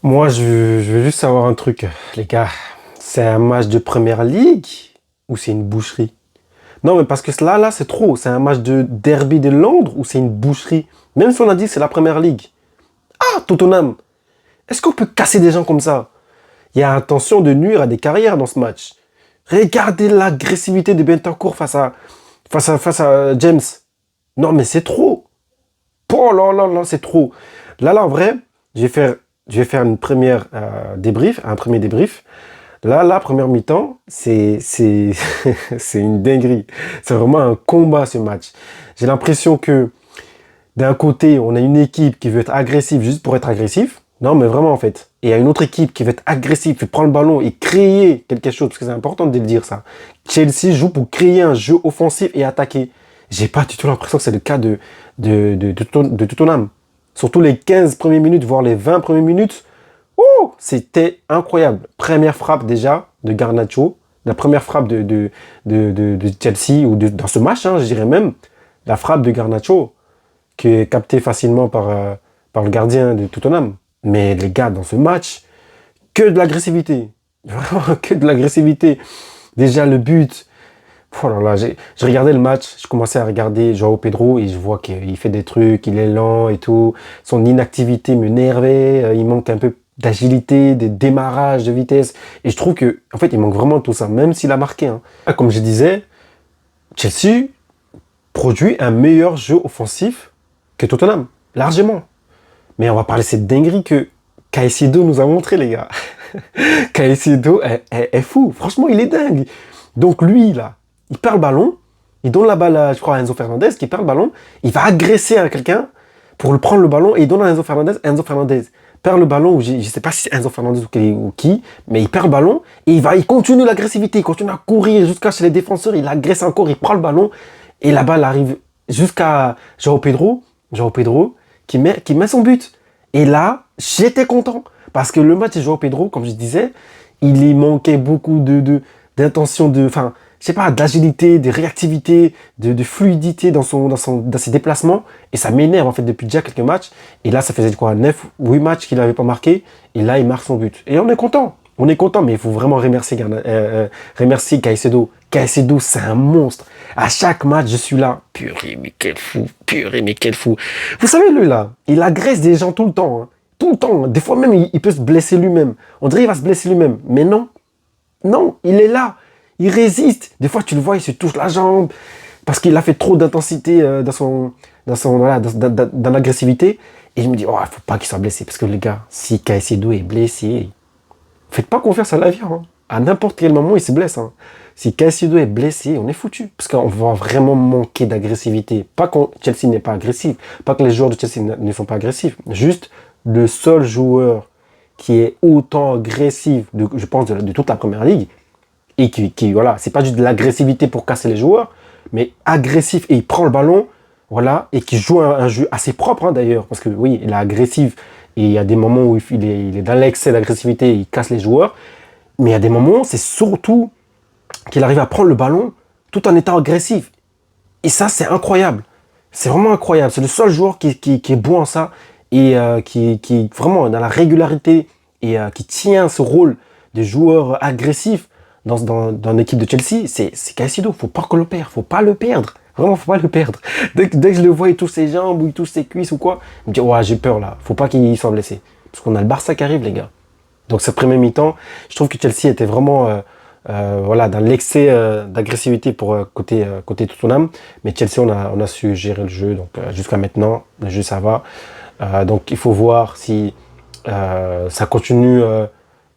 Moi, je veux juste savoir un truc, les gars. C'est un match de première ligue ou c'est une boucherie? Non, mais parce que là, c'est trop. C'est un match de derby de Londres ou c'est une boucherie? Même si on a dit que c'est la première ligue. Ah, Tottenham. Est-ce qu'on peut casser des gens comme ça? Il y a intention de nuire à des carrières dans ce match. Regardez l'agressivité de Bentancur face à James. Non, mais c'est trop. Oh là là là, c'est trop. Là, en vrai, je vais faire une première débrief, un premier débrief. Là, la première mi-temps, c'est une dinguerie. C'est vraiment un combat ce match. J'ai l'impression que d'un côté, on a une équipe qui veut être agressive juste pour être agressif. Non, mais vraiment en fait. Et il y a une autre équipe qui veut être agressive, qui prend le ballon et créer quelque chose, parce que c'est important de le dire ça. Chelsea joue pour créer un jeu offensif et attaquer. J'ai pas du tout l'impression que c'est le cas de Tottenham. Surtout les 15 premières minutes, voire les 20 premières minutes. Oh, c'était incroyable. Première frappe déjà de Garnacho. La première frappe de Chelsea, ou dans ce match, hein, je dirais même, la frappe de Garnacho, qui est captée facilement par le gardien de Tottenham. Mais les gars, dans ce match, que de l'agressivité. Vraiment, que de l'agressivité. Déjà, le but. Oh là là, j'ai regardé le match, je commençais à regarder Joao Pedro et je vois qu'il fait des trucs, il est lent et tout. Son inactivité me nervait, il manque un peu d'agilité, de démarrage, de vitesse. Et je trouve que, en fait, il manque vraiment tout ça, même s'il a marqué, hein. Comme je disais, Chelsea produit un meilleur jeu offensif que Tottenham, largement. Mais on va parler de cette dinguerie que Caicedo nous a montré, les gars. Caicedo est fou. Franchement, il est dingue. Donc lui, là, il perd le ballon, il donne la balle, je crois, à Enzo Fernandez, qui perd le ballon, il va agresser à quelqu'un pour le prendre le ballon et il donne à Enzo Fernandez. Enzo Fernandez perd le ballon, ou je ne sais pas si c'est Enzo Fernandez ou qui, mais il perd le ballon et il continue l'agressivité, il continue à courir jusqu'à chez les défenseurs, il agresse encore, il prend le ballon et la balle arrive jusqu'à Joao Pedro qui met son but. Et là, j'étais content. Parce que le match de Joao Pedro, comme je disais, il y manquait beaucoup d'intention, enfin, je sais pas, d'agilité, de réactivité, de fluidité dans ses déplacements. Et ça m'énerve, en fait, depuis déjà quelques matchs. Et là, ça faisait quoi, 9, 8 matchs qu'il n'avait pas marqué. Et là, il marque son but. Et on est content. On est content, mais il faut vraiment remercier Caicedo. Caicedo, c'est un monstre. À chaque match, je suis là. Purée, mais quel fou. Purée, mais quel fou. Vous savez, lui, là, il agresse des gens tout le temps, hein. Tout le temps. Des fois même, il peut se blesser lui-même. On dirait qu'il va se blesser lui-même. Mais non. Non, il est là. Il résiste. Des fois, tu le vois, il se touche la jambe parce qu'il a fait trop d'intensité dans l'agressivité. Et je me dis, oh, il faut pas qu'il soit blessé. Parce que les gars, si Caicedo est blessé, faites pas confiance à l'avion, hein. À n'importe quel moment, il se blesse, hein. Si Caicedo est blessé, on est foutu. Parce qu'on va vraiment manquer d'agressivité. Pas que Chelsea n'est pas agressif. Pas que les joueurs de Chelsea ne sont pas agressifs. Juste le seul joueur qui est autant agressif, je pense, de toute la première ligue, et voilà, c'est pas juste de l'agressivité pour casser les joueurs, mais agressif, et il prend le ballon, voilà, et qui joue un jeu assez propre, hein, d'ailleurs, parce que oui, il est agressif, et il y a des moments où il est dans l'excès d'agressivité, il casse les joueurs, mais il y a des moments, c'est surtout qu'il arrive à prendre le ballon tout en étant agressif. Et ça, c'est incroyable. C'est vraiment incroyable. C'est le seul joueur qui est bon en ça et qui vraiment dans la régularité et qui tient ce rôle de joueur agressif dans l'équipe de Chelsea. C'est Caicedo. Faut pas qu'on le perde. Faut pas le perdre. Vraiment, faut pas le perdre. Dès que je le vois, il touche ses jambes ou il touche ses cuisses ou quoi, je me dis, ouais, j'ai peur là. Faut pas qu'il soit blessé. Parce qu'on a le Barça qui arrive, les gars. Donc, cette première mi-temps, je trouve que Chelsea était vraiment voilà, dans l'excès d'agressivité pour côté Tottenham. Mais Chelsea, on a su gérer le jeu. Donc, jusqu'à maintenant, le jeu, ça va. Donc, il faut voir si ça continue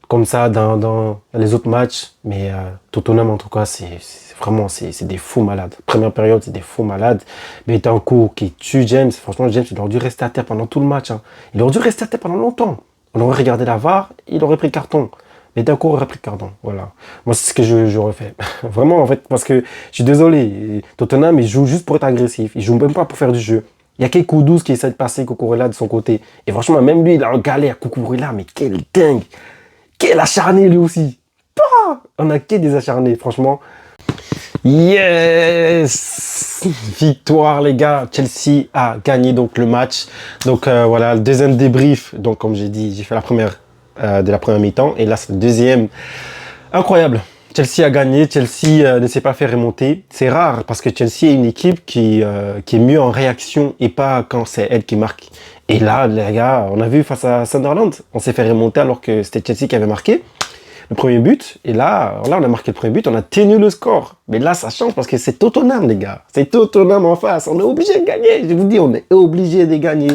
comme ça dans les autres matchs. Mais Tottenham, en tout cas, c'est vraiment des fous malades. Première période, c'est des fous malades. Bentancur qui tue James. Franchement, James, il aurait dû rester à terre pendant tout le match, hein. Il aurait dû rester à terre pendant longtemps. On aurait regardé la VAR, il aurait pris le carton. Bentancur aurait pris le carton. Voilà. Moi, c'est ce que j'aurais fait. Vraiment, en fait, parce que je suis désolé. Tottenham, il joue juste pour être agressif. Il joue même pas pour faire du jeu. Il y a quelques Kudus qui essaie de passer Cucurella de son côté. Et franchement, même lui, il a en galère. Cucurella, mais quel dingue. Quel acharné, lui aussi. On a que des acharnés, franchement. Yes! Victoire, les gars. Chelsea a gagné donc le match. Donc voilà, le deuxième débrief. Donc comme j'ai dit, j'ai fait la première de la première mi-temps. Et là, c'est le deuxième. Incroyable. Chelsea a gagné, Chelsea ne s'est pas fait remonter. C'est rare parce que Chelsea est une équipe qui est mieux en réaction et pas quand c'est elle qui marque. Et là, les gars, on a vu face à Sunderland, on s'est fait remonter alors que c'était Chelsea qui avait marqué le premier but. Et là, on a marqué le premier but, on a tenu le score. Mais là, ça change parce que c'est Tottenham, les gars. C'est Tottenham en face. On est obligé de gagner. Je vous dis, on est obligé de gagner.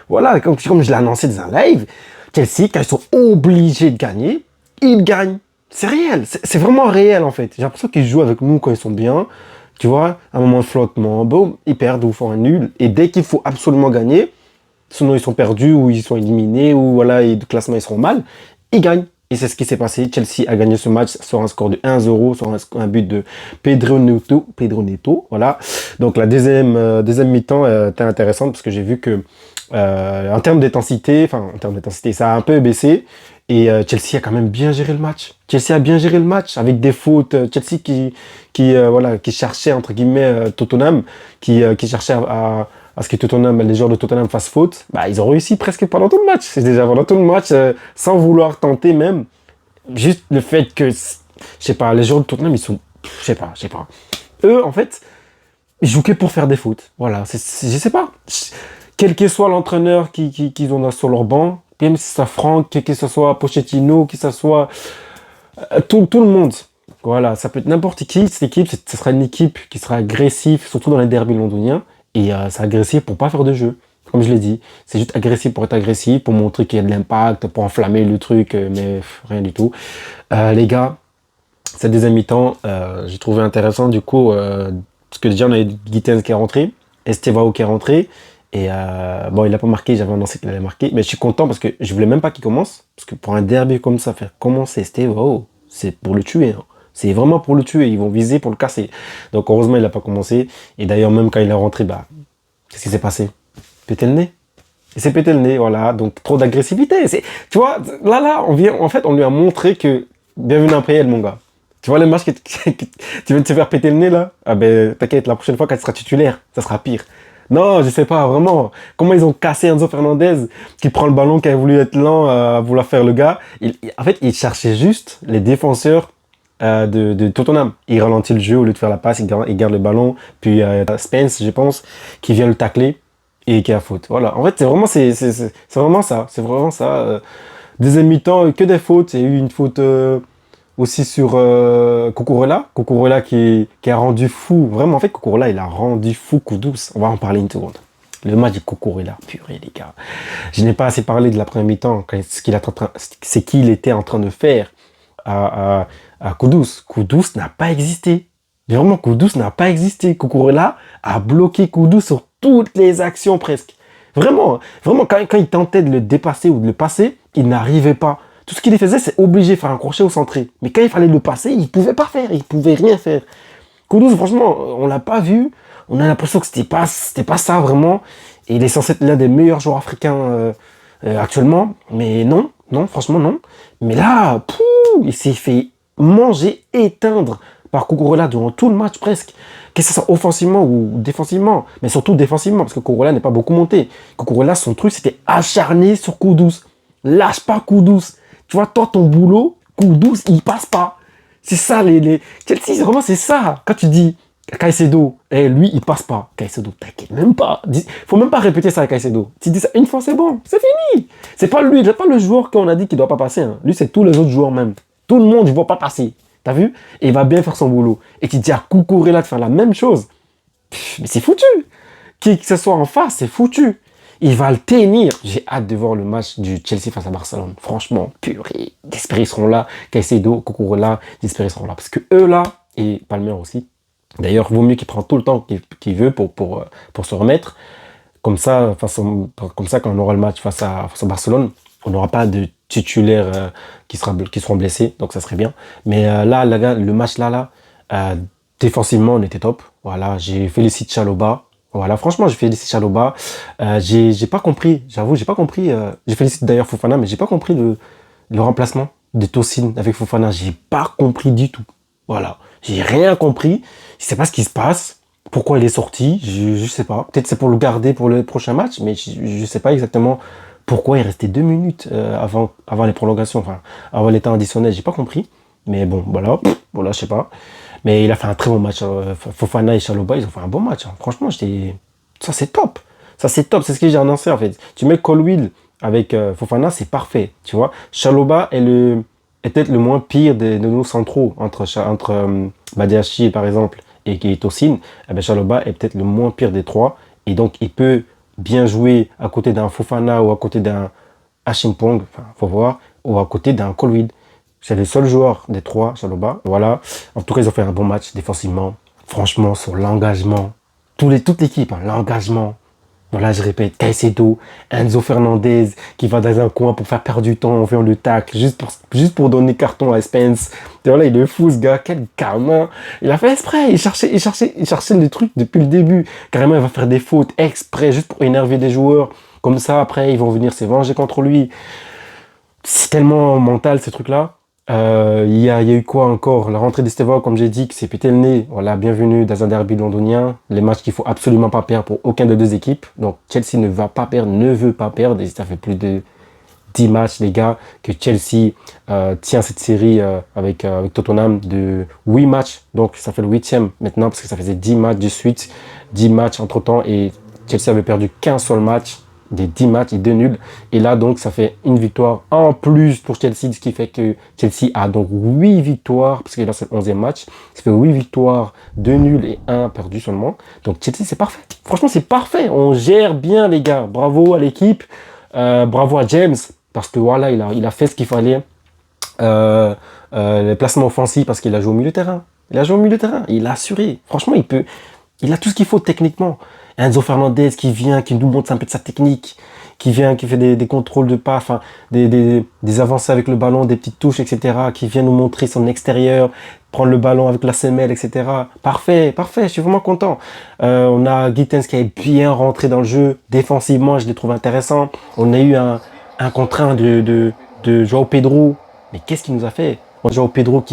Voilà, comme je l'ai annoncé dans un live, Chelsea, quand ils sont obligés de gagner, ils gagnent. C'est réel, c'est vraiment réel en fait. J'ai l'impression qu'ils jouent avec nous quand ils sont bien. Tu vois, un moment de flottement, boum, ils perdent ou font un nul. Et dès qu'il faut absolument gagner, sinon ils sont perdus ou ils sont éliminés ou voilà, et de classement ils seront mal, ils gagnent. Et c'est ce qui s'est passé. Chelsea a gagné ce match sur un score de 1-0, sur un but de Pedro Neto, voilà. Donc la deuxième mi-temps était intéressante parce que j'ai vu que en termes d'intensité, ça a un peu baissé. Et Chelsea a quand même bien géré le match. Chelsea a bien géré le match avec des fautes. Chelsea qui cherchait, entre guillemets, Tottenham, qui cherchait à ce que Tottenham, les joueurs de Tottenham fassent faute. Bah, ils ont réussi presque pendant tout le match. C'est déjà pendant tout le match, sans vouloir tenter même. Juste le fait que, je sais pas, les joueurs de Tottenham, ils sont, je sais pas. Eux, en fait, ils jouent que pour faire des fautes. Voilà, je sais pas. Quel que soit l'entraîneur qu'ils ont sur leur banc, même si ça Franck, que ce soit Pochettino, que ce soit tout le monde. Voilà, ça peut être n'importe qui. Cette équipe, ce sera une équipe qui sera agressive, surtout dans les derbys londoniens. Et c'est agressif pour pas faire de jeu. Comme je l'ai dit, c'est juste agressif pour être agressif, pour montrer qu'il y a de l'impact, pour enflammer le truc, mais rien du tout. Les gars, cette deuxième mi-temps, j'ai trouvé intéressant du coup, parce que déjà on avait Gittens qui est rentré, Estevao qui est rentré. Et bon, il n'a pas marqué, j'avais annoncé qu'il allait marquer. Mais je suis content parce que je voulais même pas qu'il commence. Parce que pour un derby comme ça, faire commencer Steve, c'est pour le tuer. Hein. C'est vraiment pour le tuer. Ils vont viser pour le casser. Donc heureusement, il n'a pas commencé. Et d'ailleurs, même quand il est rentré, bah, qu'est-ce qui s'est passé? Péter le nez. Il s'est pété le nez, voilà. Donc trop d'agressivité. Tu vois, là, on lui a montré que bienvenue après elle, mon gars. Tu vois le match que tu viens de te faire péter le nez là? Ah ben, t'inquiète, la prochaine fois quand tu seras titulaire, ça sera pire. Non, je sais pas, vraiment. Comment ils ont cassé Enzo Fernandez, qui prend le ballon, qui a voulu être lent, à vouloir faire le gars. En fait, il cherchait juste les défenseurs de Tottenham. Il ralentit le jeu au lieu de faire la passe, il garde le ballon. Puis Spence, je pense, qui vient le tacler et qui a faute. Voilà. En fait, c'est vraiment ça. C'est vraiment ça. Deuxième mi-temps, que des fautes. Il y a eu une faute aussi sur Cucurella qui a rendu fou. Vraiment, en fait, Cucurella, il a rendu fou Kudus. On va en parler une seconde. Le match de Cucurella, purée, les gars. Je n'ai pas assez parlé de la première mi-temps. C'est qu'il était en train de faire à Kudus. Kudus n'a pas existé. Vraiment, Kudus n'a pas existé. Cucurella a bloqué Kudus sur toutes les actions presque. Vraiment, quand il tentait de le dépasser ou de le passer, il n'arrivait pas. Tout ce qu'il faisait, c'est obligé de faire un crochet ou centrer. Mais quand il fallait le passer, il ne pouvait pas faire. Il ne pouvait rien faire. Kudus, franchement, on ne l'a pas vu. On a l'impression que c'était pas ça vraiment. Et il est censé être l'un des meilleurs joueurs africains actuellement. Mais non, franchement non. Mais là, il s'est fait manger, éteindre par Cucurella durant tout le match presque. Que ce soit offensivement ou défensivement. Mais surtout défensivement, parce que Cucurella n'est pas beaucoup monté. Cucurella, son truc, c'était acharné sur Kudus. Lâche pas Kudus. Tu vois, toi, ton boulot, Kudus, il passe pas. C'est ça, Chelsea, vraiment, c'est ça. Quand tu dis Caicedo, lui, il passe pas. Caicedo, t'inquiète même pas. Faut même pas répéter ça à Caicedo. Tu dis ça une fois, c'est bon, c'est fini. C'est pas lui, c'est pas le joueur qu'on a dit qu'il doit pas passer. Hein. Lui, c'est tous les autres joueurs même. Tout le monde, il va pas passer. T'as vu? Et il va bien faire son boulot. Et tu dis à Cucurella de faire la même chose. Mais c'est foutu. Qui que ce soit en face, c'est foutu. Il va le tenir. J'ai hâte de voir le match du Chelsea face à Barcelone. Franchement, purée. J'espère qu'ils seront là. Caicedo, Cucurella, j'espère qu'ils seront là. Parce que eux là, et Palmer aussi. D'ailleurs, vaut mieux qu'il prenne tout le temps qu'il veut pour se remettre. Comme ça, quand on aura le match face à Barcelone, on n'aura pas de titulaires qui seront blessés. Donc ça serait bien. Mais là, le match défensivement, on était top. Voilà, j'ai félicité Chalobah. Voilà, franchement, je félicite Chalobah. J'ai pas compris, j'avoue, j'ai pas compris. Je félicite d'ailleurs Fofana, mais j'ai pas compris le remplacement de Tosin avec Fofana. J'ai pas compris du tout. Voilà, j'ai rien compris. Je sais pas ce qui se passe. Pourquoi il est sorti, je sais pas. Peut-être c'est pour le garder pour le prochain match, mais je sais pas exactement Pourquoi il restait 2 minutes avant les prolongations, enfin, avant les temps additionnels, j'ai pas compris. Mais bon, voilà, je sais pas. Mais il a fait un très bon match. Fofana et Chalobah, ils ont fait un bon match, hein. Franchement, ça c'est top. Ça c'est top, c'est ce que j'ai annoncé en fait. Tu mets Colwill avec Fofana, c'est parfait, tu vois. Chalobah est peut-être le moins pire de nos centraux, entre Badiachil par exemple et Tosin. Eh ben, Chalobah est peut-être le moins pire des trois. Et donc, il peut bien jouer à côté d'un Fofana ou à côté d'un Achimpong, enfin, faut voir, ou à côté d'un Colwill. C'est le seul joueur des trois, Chalobah. Voilà. En tout cas, ils ont fait un bon match défensivement. Franchement, sur l'engagement, toute l'équipe, hein, l'engagement. Voilà, je répète, Caicedo, Enzo Fernandez qui va dans un coin pour faire perdre du temps en faisant le tacle, juste pour donner carton à Spence. Et voilà, il est fou ce gars, quel gamin. Il a fait exprès, il cherchait le truc depuis le début. Carrément, il va faire des fautes exprès, juste pour énerver des joueurs. Comme ça, après, ils vont venir se venger contre lui. C'est tellement mental, ces trucs-là. Il y a eu quoi encore? La rentrée d'Estevao, comme j'ai dit, qui s'est pété le nez. Voilà, bienvenue dans un derby londonien. Les matchs qu'il faut absolument pas perdre pour aucun des deux équipes. Donc Chelsea ne va pas perdre, ne veut pas perdre. Et ça fait plus de 10 matchs, les gars, que Chelsea tient cette série avec Tottenham de 8 matchs. Donc ça fait le 8e maintenant, parce que ça faisait 10 matchs de suite. 10 matchs entre-temps. Et Chelsea avait perdu qu'un seul match des 10 matchs et 2 nuls. Et là, donc, ça fait une victoire en plus pour Chelsea, ce qui fait que Chelsea a donc 8 victoires, parce que là, c'est le 11e match. Ça fait 8 victoires, 2 nuls et 1 perdu seulement. Donc, Chelsea, c'est parfait. Franchement, c'est parfait. On gère bien, les gars. Bravo à l'équipe. Bravo à James, parce que voilà, il a fait ce qu'il fallait. Les placements offensifs, parce qu'il a joué au milieu de terrain. Il a assuré. Franchement, il a tout ce qu'il faut techniquement. Enzo Fernandez qui vient, qui nous montre un peu de sa technique, qui fait des contrôles de pas, enfin, des avancées avec le ballon, des petites touches, etc., qui vient nous montrer son extérieur, prendre le ballon avec la semelle, etc. Parfait, je suis vraiment content. On a Gittens qui est bien rentré dans le jeu, défensivement, je l'ai trouvé intéressant. On a eu un contre un de João Pedro, mais qu'est-ce qu'il nous a fait? João Pedro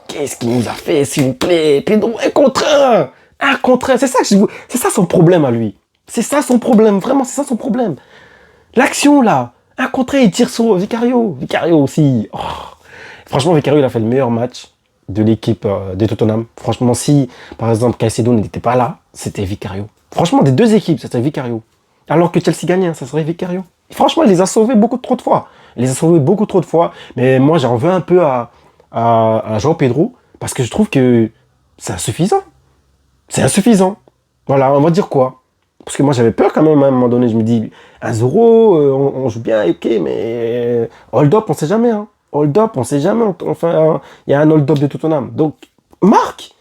qu'est-ce qu'il nous a fait, s'il vous plaît? Pedro, un contre un, c'est ça son problème à lui. C'est ça son problème, vraiment, c'est ça son problème. L'action là, un contre un, il tire sur Vicario aussi. Oh. Franchement, Vicario, il a fait le meilleur match de l'équipe de Tottenham. Franchement, si par exemple Caicedo n'était pas là, c'était Vicario. Franchement, des deux équipes, c'était Vicario. Alors que Chelsea gagnait, ça serait Vicario. Franchement, il les a sauvés beaucoup trop de fois. Mais moi, j'en veux un peu à João Pedro, parce que je trouve que c'est insuffisant. Voilà, on va dire quoi? Parce que moi, j'avais peur quand même, à un moment donné. Je me dis, 1-0, on joue bien, ok, mais hold up, on sait jamais. Hein. Hold up, on sait jamais. Enfin, il y a un hold up de Tottenham. Donc, marque.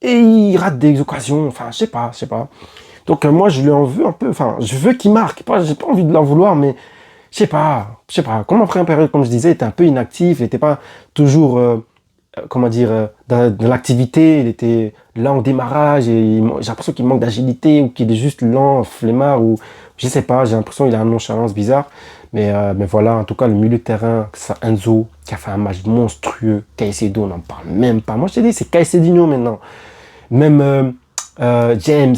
Et il rate des occasions. Enfin, je sais pas. Donc, moi, je lui en veux un peu. Enfin, je veux qu'il marque. J'ai pas envie de l'en vouloir, mais je sais pas. Comme après une période, comme je disais, il était un peu inactif. Il n'était pas toujours... dans l'activité, il était lent au démarrage et j'ai l'impression qu'il manque d'agilité ou qu'il est juste lent, flemmard ou je sais pas, j'ai l'impression qu'il a une nonchalance bizarre. Mais voilà, en tout cas, le milieu de terrain, ça Enzo qui a fait un match monstrueux. Caicedo, on n'en parle même pas. Moi, je te dis, c'est Caicedo maintenant. Même James,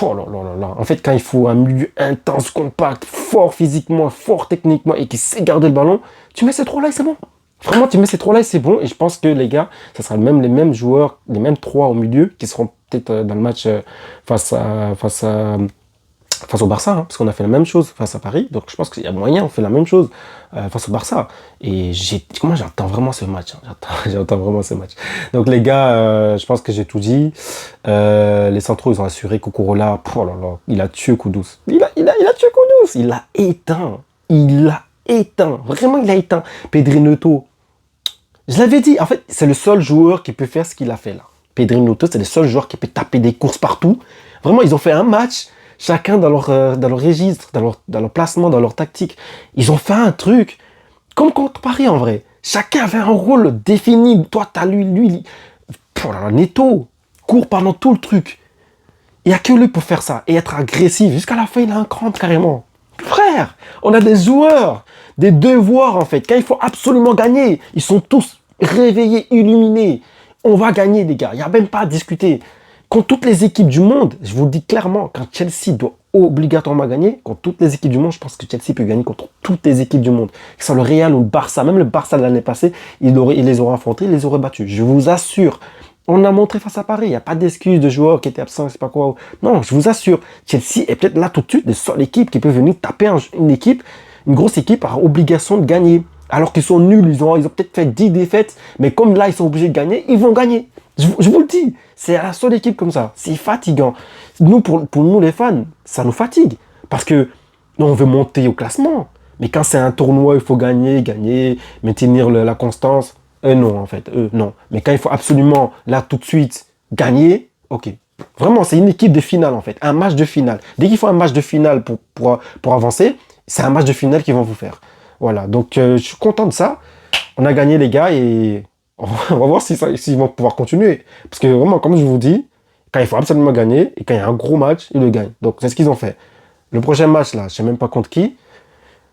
oh là là là là. En fait, quand il faut un milieu intense, compact, fort physiquement, fort techniquement et qui sait garder le ballon, tu mets ces trois-là et c'est bon. Vraiment, tu mets ces trois-là et c'est bon. Et je pense que les gars, ça sera les mêmes joueurs, les mêmes trois au milieu qui seront peut-être dans le match face au Barça. Hein, parce qu'on a fait la même chose face à Paris. Donc je pense qu'il y a moyen, on fait la même chose face au Barça. Et moi, j'attends vraiment ce match. Hein, j'attends vraiment ce match. Donc les gars, je pense que j'ai tout dit. Les centraux, ils ont assuré Cucurella. Oh là là, il a tué Kudus. Il a tué Kudus. Il l'a éteint. Vraiment, il l'a éteint. Pedri Neto. Je l'avais dit, en fait, c'est le seul joueur qui peut faire ce qu'il a fait là. Pedri Neto, c'est le seul joueur qui peut taper des courses partout. Vraiment, ils ont fait un match, chacun dans leur registre, dans leur placement, dans leur tactique. Ils ont fait un truc, comme contre Paris en vrai. Chacun avait un rôle défini. Toi, t'as lui. Neto court pendant tout le truc. Il n'y a que lui pour faire ça et être agressif. Jusqu'à la fin, il a un crampe carrément. Frère, on a des joueurs, des devoirs en fait. Quand il faut absolument gagner, ils sont tous réveillés, illuminés. On va gagner les gars, il n'y a même pas à discuter. Contre toutes les équipes du monde, je vous le dis clairement, quand Chelsea doit obligatoirement gagner contre toutes les équipes du monde. Je pense que Chelsea peut gagner contre toutes les équipes du monde. Que ce soit le Real ou le Barça, même le Barça de l'année passée, il les aurait affrontés, il les aurait battus. Je vous assure. On a montré face à Paris, il n'y a pas d'excuse de joueur qui était absent, je sais pas quoi. Non, je vous assure, Chelsea est peut-être là tout de suite, la seule équipe qui peut venir taper une équipe, une grosse équipe a obligation de gagner. Alors qu'ils sont nuls, ils ont peut-être fait 10 défaites, mais comme là ils sont obligés de gagner, ils vont gagner. Je vous le dis, c'est la seule équipe comme ça. C'est fatigant. Nous, pour nous les fans, ça nous fatigue. Parce que nous, on veut monter au classement. Mais quand c'est un tournoi, il faut gagner, maintenir la constance. Non, en fait, non. Mais quand il faut absolument, là, tout de suite, gagner, ok. Vraiment, c'est une équipe de finale, en fait. Un match de finale. Dès qu'il faut un match de finale pour avancer, c'est un match de finale qu'ils vont vous faire. Voilà, donc je suis content de ça. On a gagné, les gars, et on va voir s'ils vont pouvoir continuer. Parce que vraiment, comme je vous dis, quand il faut absolument gagner, et quand il y a un gros match, ils le gagnent. Donc, c'est ce qu'ils ont fait. Le prochain match, là, je ne sais même pas contre qui,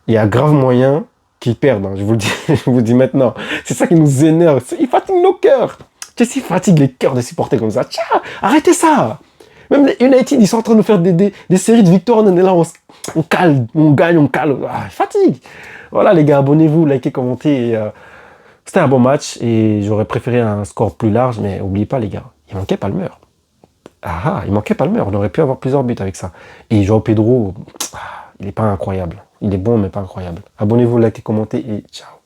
il y a grave moyen qu'ils perdent, hein, je vous le dis, je vous le dis maintenant. C'est ça qui nous énerve. Il fatigue nos cœurs. Qu'est-ce qui fatigue les cœurs des supporters comme ça? Tiens, arrêtez ça. Même les United, ils sont en train de faire des séries de victoires. On est là, on cale, on gagne, on cale. Ah, fatigue. Voilà les gars, abonnez-vous, likez, commentez. C'était un bon match et j'aurais préféré un score plus large, mais n'oubliez pas les gars, il manquait Palmer. Il manquait Palmer. On aurait pu avoir plusieurs buts avec ça. Et João Pedro, il n'est pas incroyable. Il est bon, mais pas incroyable. Abonnez-vous, likez, commentez et ciao.